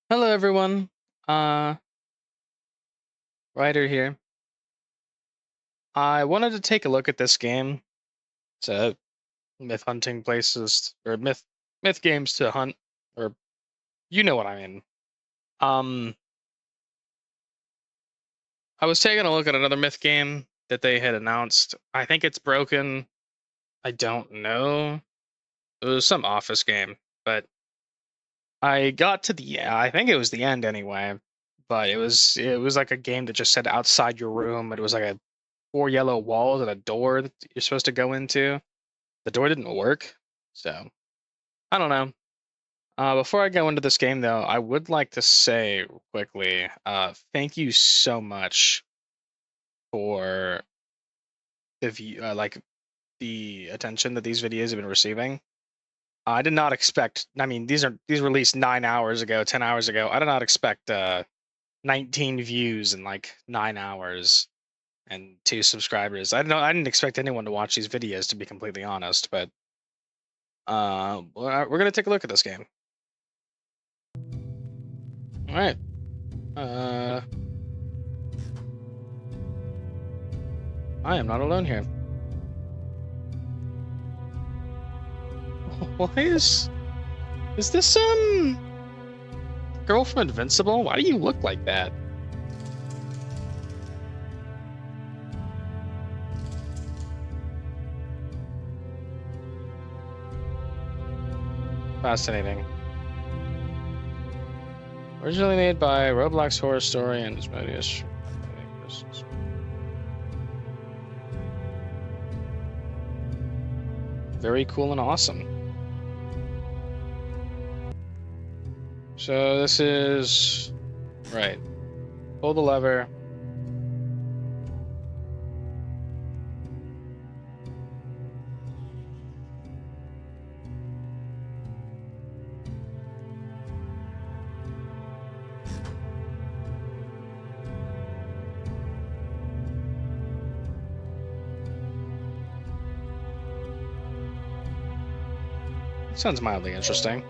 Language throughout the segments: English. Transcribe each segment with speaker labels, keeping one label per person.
Speaker 1: Hello everyone. Uh Ryder here. I wanted to take a look at this game. It's a myth hunting places or myth games to hunt, or you know what I mean. Um I was taking a look at another myth game that they had announced. I think it's broken. I don't know. It was some office game, but I got to I think it was the end anyway. But it was like a game that just said outside your room. It was like a four yellow walls and a door that you're supposed to go into. The door didn't work, so I don't know. Before I go into this game, though, I would like to say quickly, thank you so much for like the attention that these videos have been receiving. I did not expect. I mean, these released 9 hours ago, 10 hours ago. I did not expect 19 views in like 9 hours and 2 subscribers. I don't know. I didn't expect anyone to watch these videos, to be completely honest. But we're gonna take a look at this game. All right. Uh, I am not alone here. Why is this girl from Invincible? Why do you look like that? Fascinating. Originally made by Roblox Horror Story and its movies. Very cool and awesome. So this is right. Pull the lever. Sounds mildly interesting.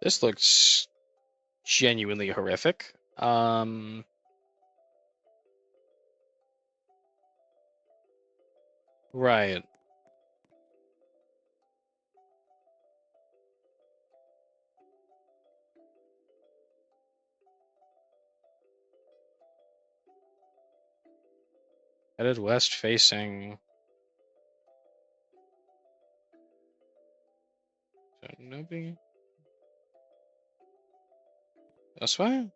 Speaker 1: This looks genuinely horrific. Right. Headed west facing. So nobody. This way?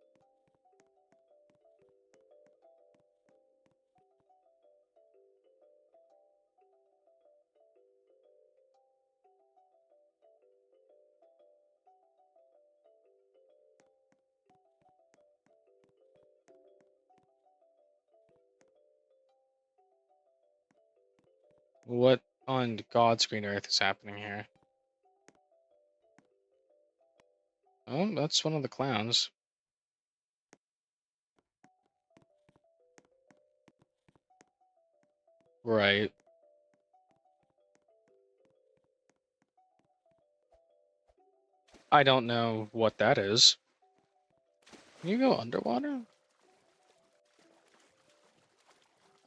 Speaker 1: What on God's green earth is happening here? Oh, that's one of the clowns. Right. I don't know what that is. Can you go underwater?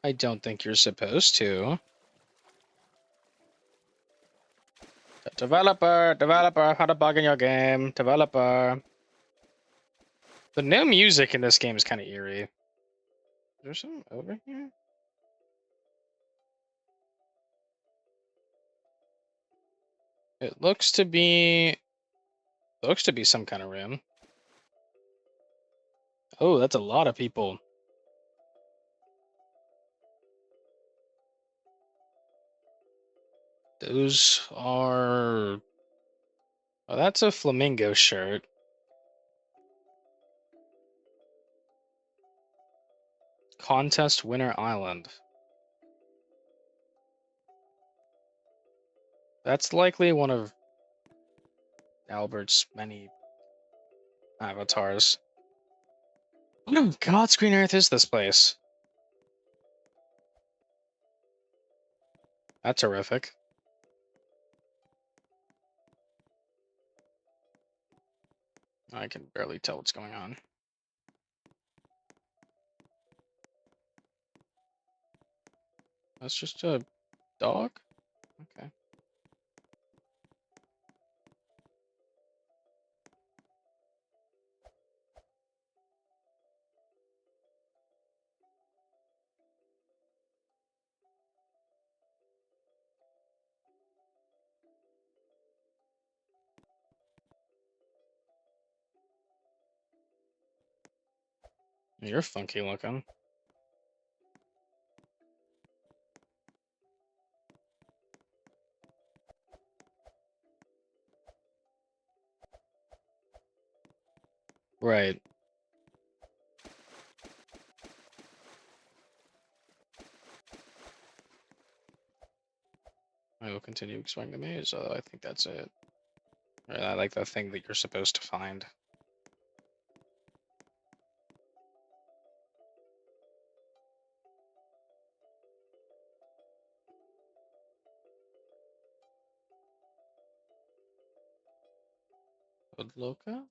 Speaker 1: I don't think you're supposed to. Developer, had a bug in your game. Developer. The new music in this game is kind of eerie. Is there something over here? It looks to be some kind of room. Oh, that's a lot of people. Those are... Oh, that's a flamingo shirt. Contest Winner Island. That's likely one of Albert's many avatars. What on God's green earth is this place? That's horrific. I can barely tell what's going on. That's just a dog? Okay. You're funky looking. Right. I will continue exploring the maze, although I think that's it. Right, I like the thing that you're supposed to find. Fodlaca?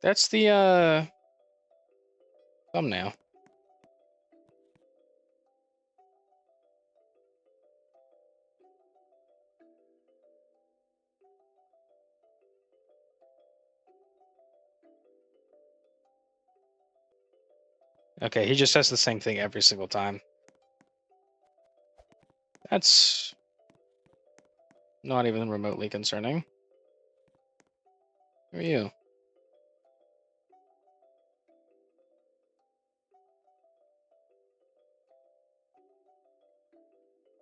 Speaker 1: That's the thumbnail. Okay, he just says the same thing every single time. That's not even remotely concerning. Who are you?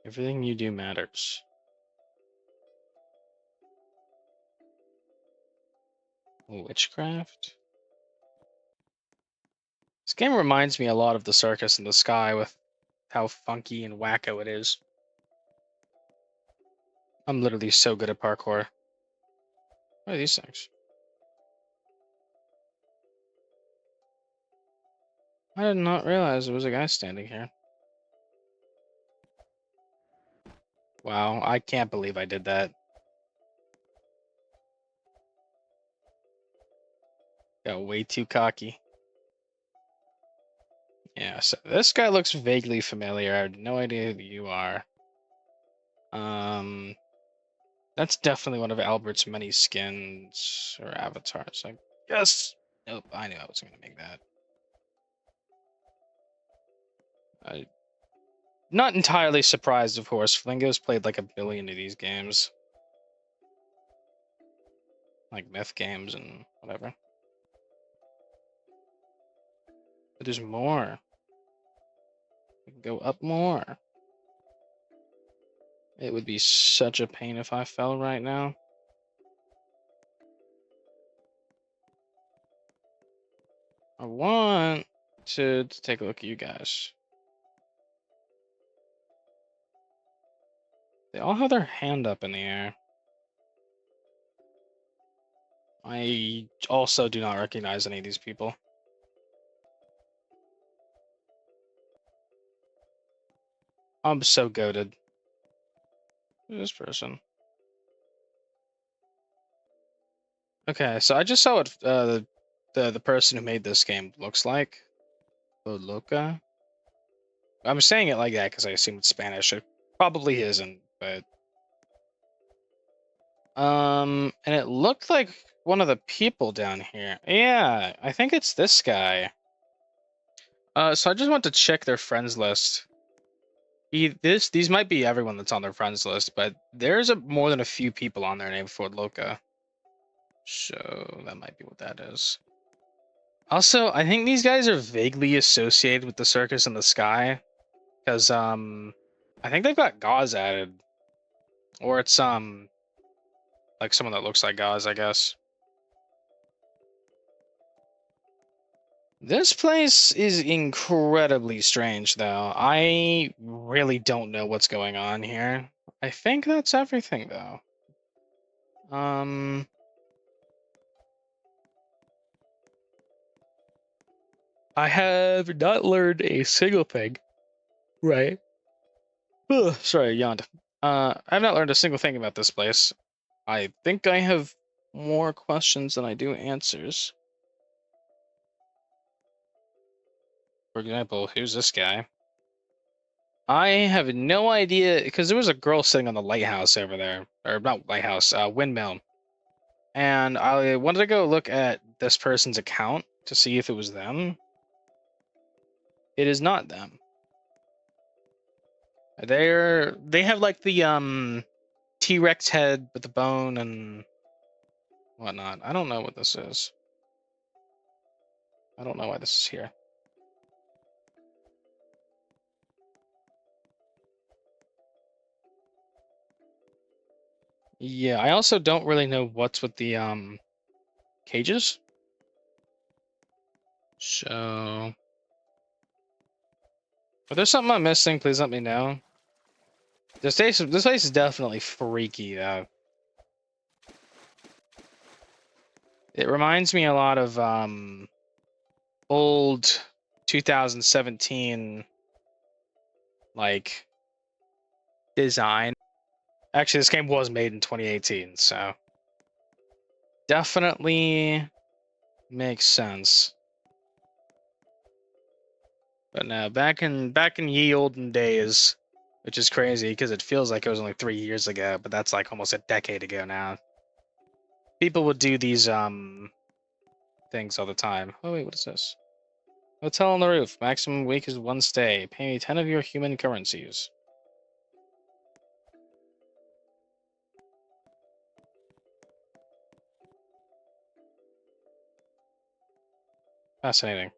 Speaker 1: Everything you do matters. Witchcraft? This game reminds me a lot of the Circus in the Sky with how funky and wacko it is. I'm literally so good at parkour. What are these things? I did not realize there was a guy standing here. Wow, I can't believe I did that. Got way too cocky. Yeah, so this guy looks vaguely familiar. I have no idea who you are. That's definitely one of Albert's many skins or avatars. I guess. Nope, I knew I was gonna make that. Not entirely surprised, of course. Flingo's played like a billion of these games. Like myth games and whatever. But there's more. We can go up more. It would be such a pain if I fell right now. I want to take a look at you guys. They all have their hand up in the air. I also do not recognize any of these people. I'm so goated. Who's this person? Okay, so I just saw what the person who made this game looks like. Fodlaca. I'm saying it like that because I assume it's Spanish. It probably isn't, but and it looked like one of the people down here. Yeah, I think it's this guy. So I just want to check their friends list. These might be everyone that's on their friends list, but there's more than a few people on there named Fodlaca. So that might be what that is. Also, I think these guys are vaguely associated with the Circus in the Sky, because I think they've got gauze added, or it's like someone that looks like gauze, I guess. This place is incredibly strange, though. I really don't know what's going on here. I think that's everything, though. I have not learned a single thing. Right. Ugh, sorry, I yawned. I've not learned a single thing about this place. I think I have more questions than I do answers. For example, who's this guy? I have no idea, because there was a girl sitting on the lighthouse over there. Or not lighthouse, windmill. And I wanted to go look at this person's account to see if it was them. It is not them. They have like the T-Rex head with the bone and whatnot. I don't know what this is. I don't know why this is here. Yeah, I also don't really know what's with the cages. So if there's something I'm missing, please let me know. This place is definitely freaky though. It reminds me a lot of old 2017 like design. Actually, this game was made in 2018, so definitely makes sense. But no, back in ye olden days, which is crazy because it feels like it was only 3 years ago, but that's like almost a decade ago now. People would do these things all the time. Oh wait, what is this? Hotel on the roof. Maximum week is 1 stay. Pay me 10 of your human currencies. Fascinating.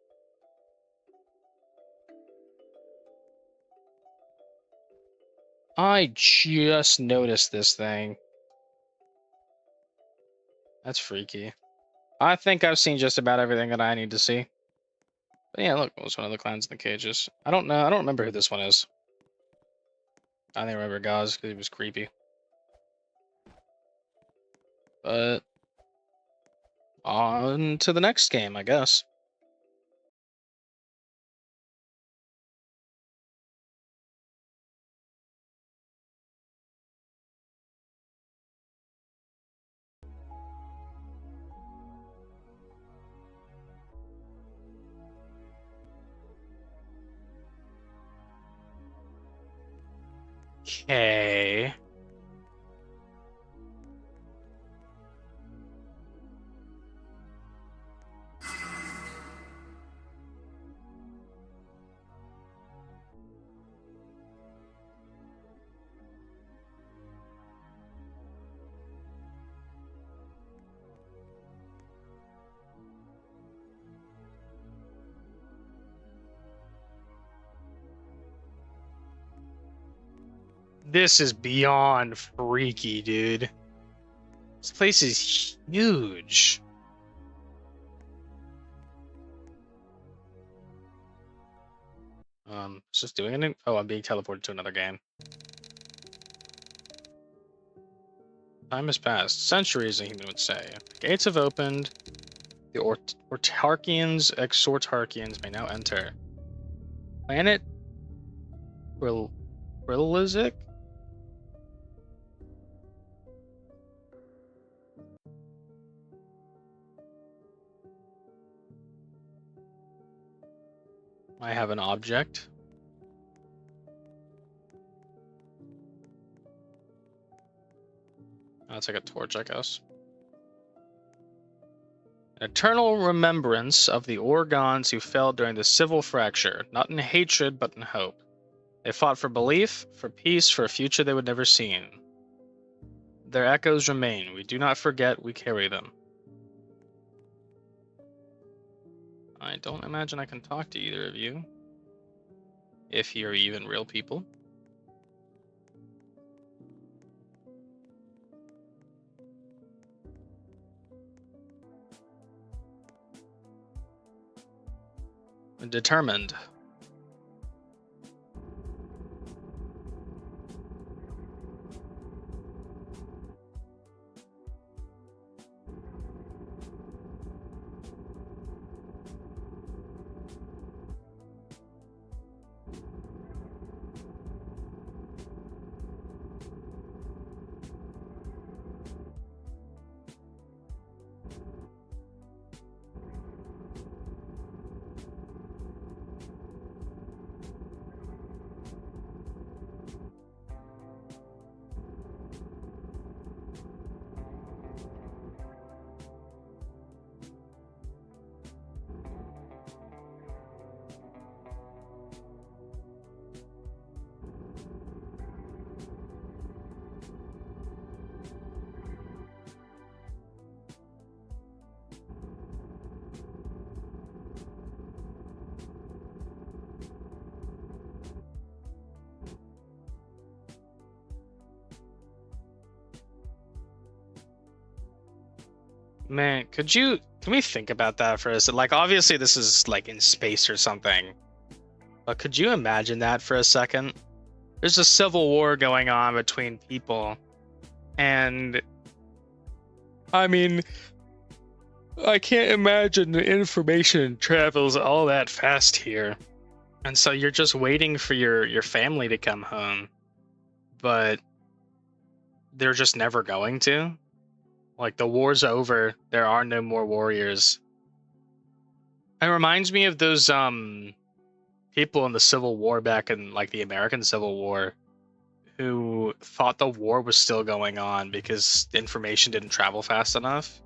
Speaker 1: I just noticed this thing. That's freaky. I think I've seen just about everything that I need to see. But yeah, look, it was one of the clowns in the cages. I don't know. I don't remember who this one is. I only remember Gauze because he was creepy. But on to the next game, I guess. Okay. This is beyond freaky, dude. This place is huge. It's just doing anything? Oh, I'm being teleported to another game. Time has passed. Centuries, a human would say. The gates have opened. The Ortarkians, Exortarkians may now enter. Panet Ortark? I have an object. That's like a torch, I guess. An eternal remembrance of the Orgons who fell during the civil fracture, not in hatred, but in hope. They fought for belief, for peace, for a future they would never see. Their echoes remain. We do not forget, we carry them. I don't imagine I can talk to either of you. If you're even real people. Determined. Man, can we think about that for a second? Like, obviously this is like in space or something, but could you imagine that for a second? There's a civil war going on between people, and I mean, I can't imagine the information travels all that fast here. And so you're just waiting for your family to come home, but they're just never going to. Like, the war's over, there are no more warriors. It reminds me of those people in the Civil War back in like the American Civil War who thought the war was still going on because the information didn't travel fast enough.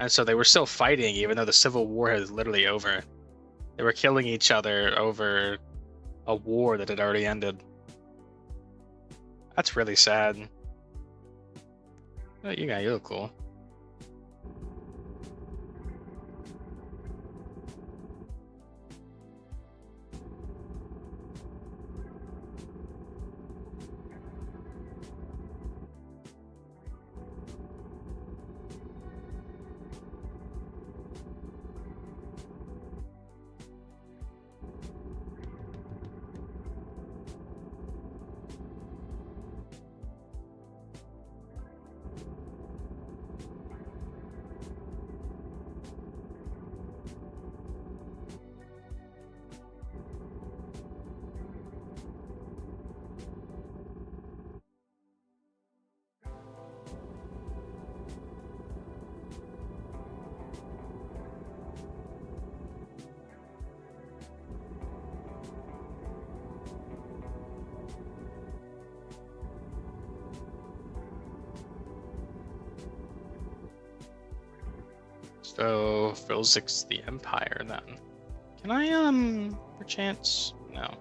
Speaker 1: And so they were still fighting even though the Civil War is literally over. They were killing each other over a war that had already ended. That's really sad. Oh, you look cool. So Filzik's the Empire then. Can I perchance? No.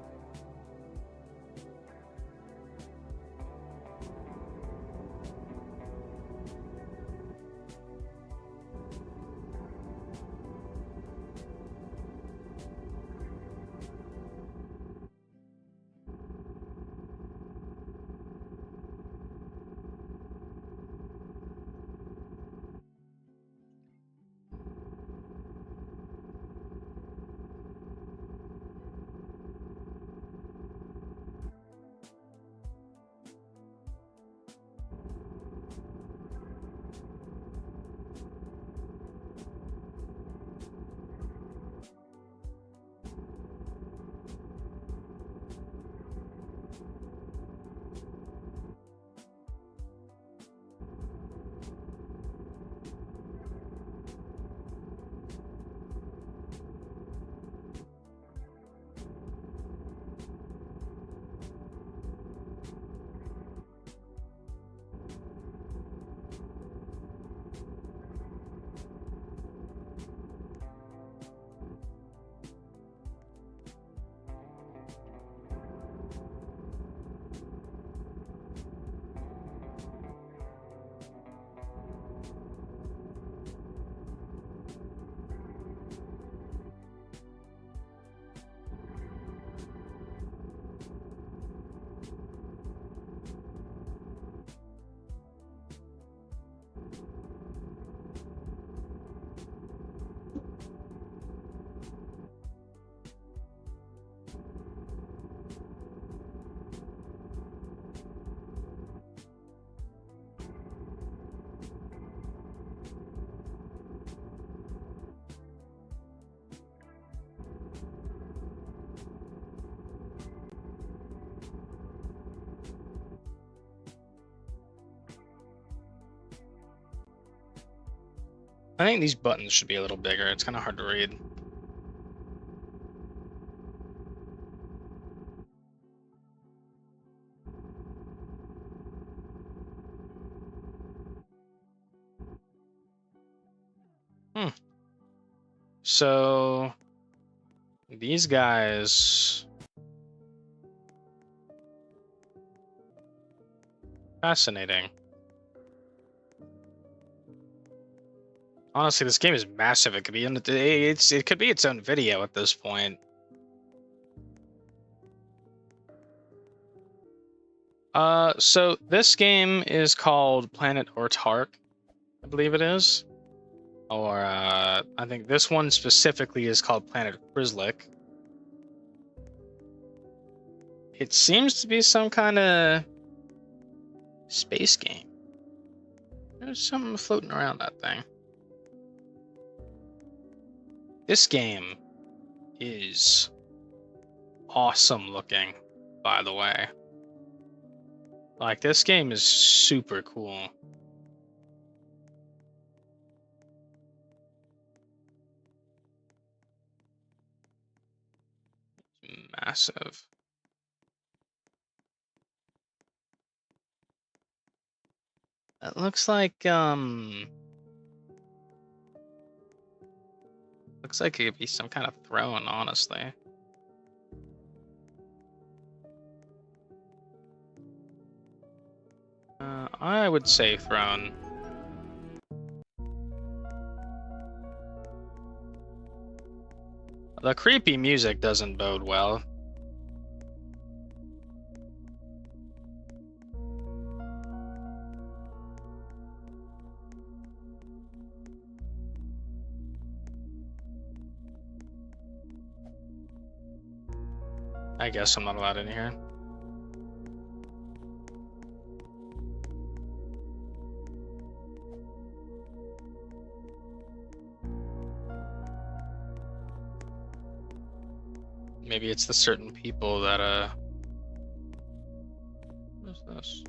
Speaker 1: I think these buttons should be a little bigger. It's kind of hard to read. So these guys, fascinating. Honestly, this game is massive. It could be it could be its own video at this point. So this game is called Panet Ortark, I believe it is. Or I think this one specifically is called Planet Frizlik. It seems to be some kind of space game. There's something floating around that thing. This game is awesome looking, by the way. Like, this game is super cool. Massive. It looks like looks like it could be some kind of throne, honestly. I would say throne. The creepy music doesn't bode well. I guess I'm not allowed in here. Maybe it's the certain people that what is this?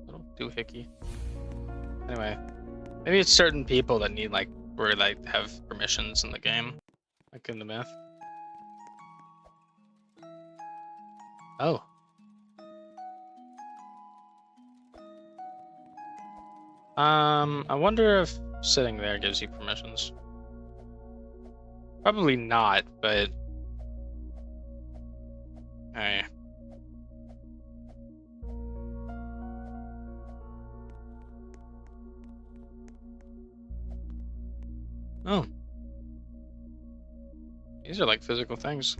Speaker 1: Little doohickey. Anyway, maybe it's certain people that need where have permissions in the game, like in the myth. Oh. I wonder if sitting there gives you permissions. Probably not, but hey. Oh. These are like physical things.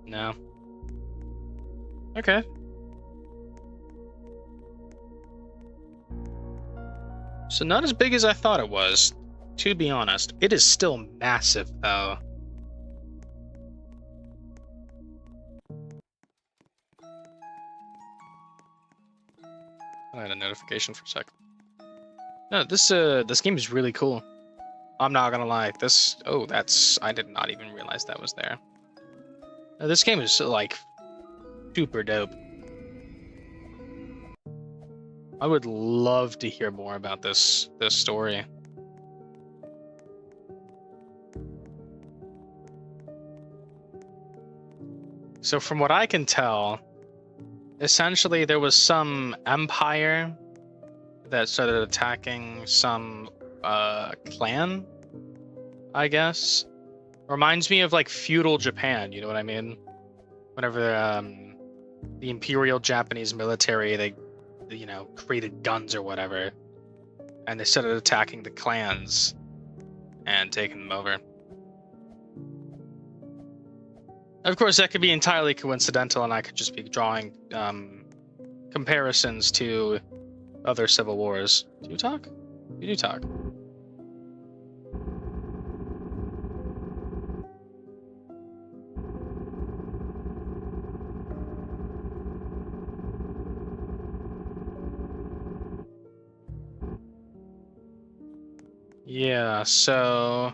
Speaker 1: No. Okay. So not as big as I thought it was, to be honest. It is still massive, though. I had a notification for a second. No, this game is really cool. I'm not gonna lie. I did not even realize that was there. No, this game is like super dope. I would love to hear more about this story. So from what I can tell, essentially there was some empire that started attacking some clan, I guess. Reminds me of like feudal Japan, you know what I mean? Whenever the Imperial Japanese military, they created guns or whatever, and they started attacking the clans and taking them over. Of course, that could be entirely coincidental, and I could just be drawing comparisons to other civil wars. Do you talk? You do talk. Yeah, so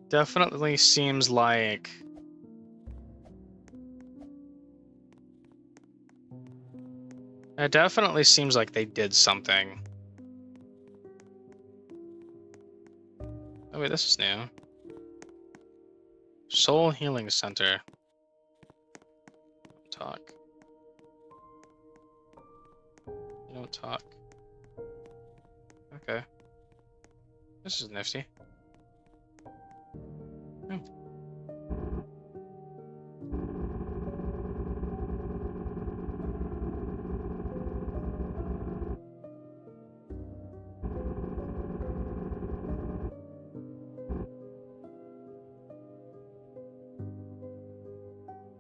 Speaker 1: definitely seems like It definitely seems like they did something. Oh wait, this is new. Soul Healing Center. Don't talk. You don't talk. Okay. This is nifty. Oh.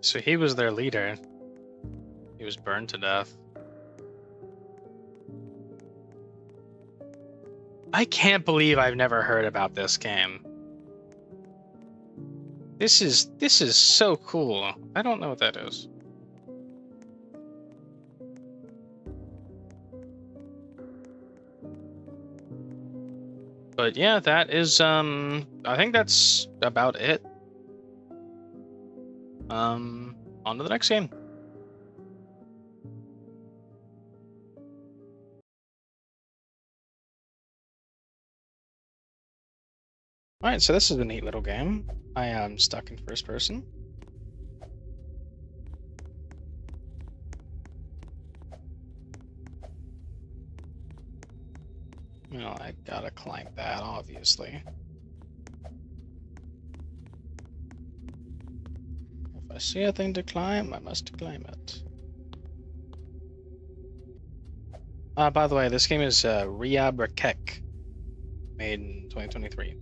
Speaker 1: So he was their leader. He was burned to death. I can't believe I've never heard about this game. This is so cool. I don't know what that is. But yeah, that is I think that's about it. On to the next game. Alright, so this is a neat little game. I am stuck in first person. Well, I gotta climb that, obviously. If I see a thing to climb, I must climb it. By the way, this game is Ryab Racek, made in 2023.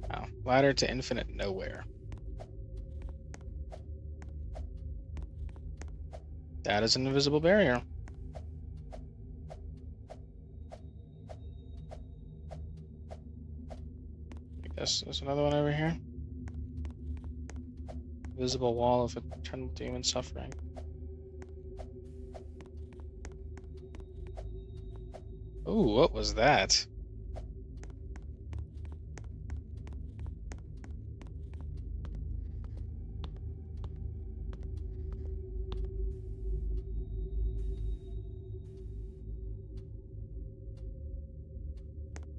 Speaker 1: Wow. Ladder to infinite nowhere. That is an invisible barrier. I guess there's another one over here. Visible wall of eternal doom and suffering. Ooh, what was that?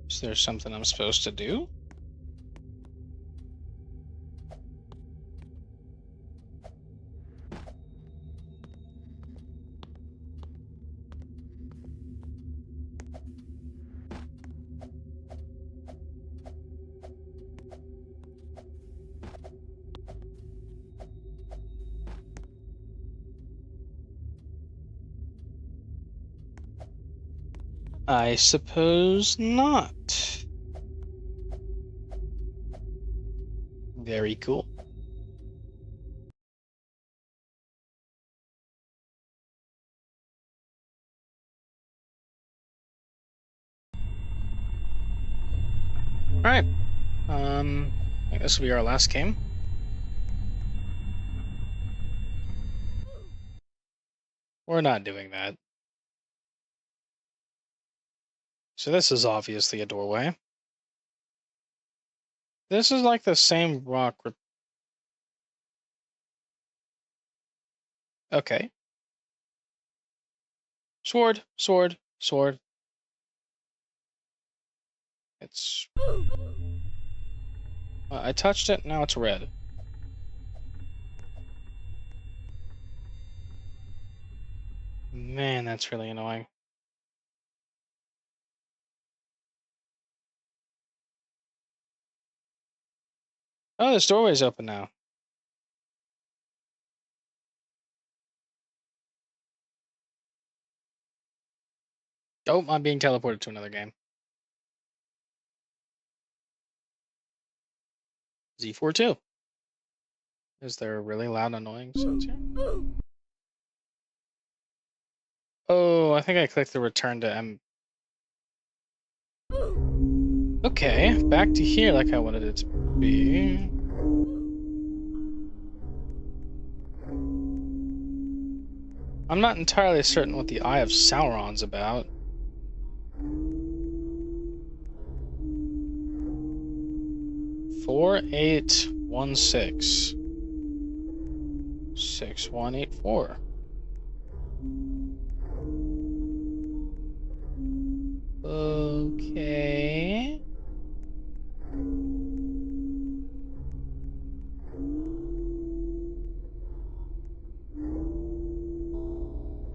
Speaker 1: Is there something I'm supposed to do? I suppose not. Very cool. Alright. I think this will be our last game. We're not doing that. So this is obviously a doorway. This is like the same rock. Okay. Sword, sword, sword. It's... I touched it, now it's red. Man, that's really annoying. Oh, this doorway's open now. Oh, I'm being teleported to another game. Z42. Is there really loud, annoying sounds here? Oh, I think I clicked the return to M. Okay, back to here like I wanted it to be. I'm not entirely certain what the Eye of Sauron's about. Four 816 6184. Okay.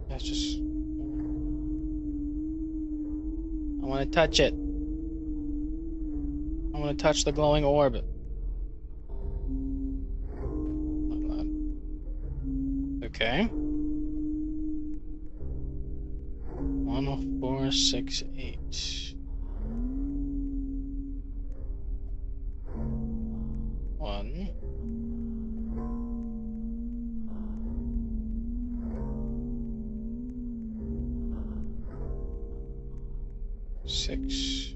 Speaker 1: That's just... I want to touch it. I want to touch the glowing orb. Okay. 10468. 1. 6.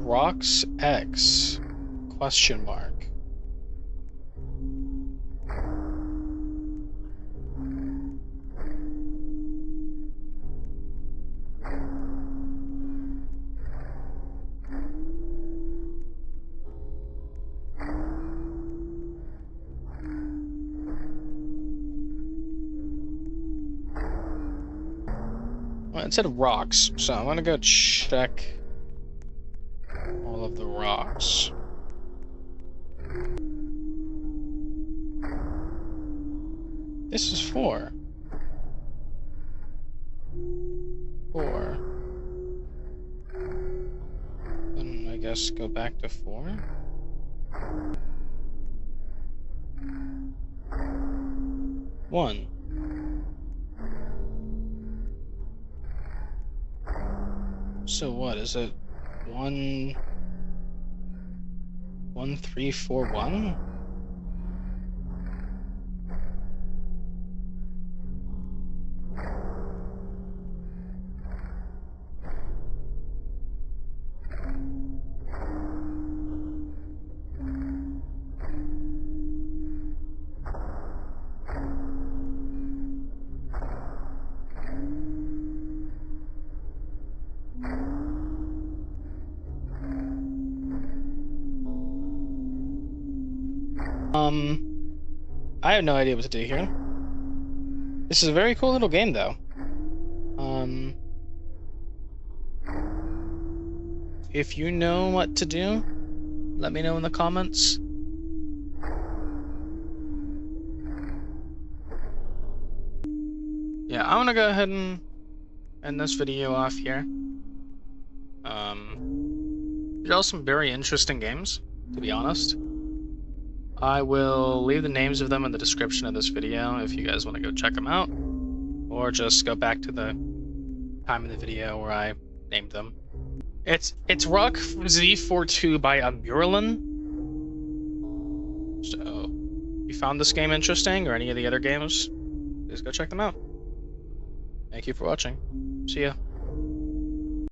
Speaker 1: Rocks X? Question mark. Well, it said rocks, so I'm gonna go check all of the rocks. This is 4. 4. Then I guess go back to 4. 1. So what is it? 1 3 4 1? I have no idea what to do here. This is a very cool little game, though. If you know what to do, let me know in the comments. Yeah, I'm gonna go ahead and end this video off here. These are all some very interesting games, to be honest. I will leave the names of them in the description of this video if you guys want to go check them out, or just go back to the time in the video where I named them. It's Rock Z42 by Amurlin. So, if you found this game interesting or any of the other games, please go check them out. Thank you for watching. See ya.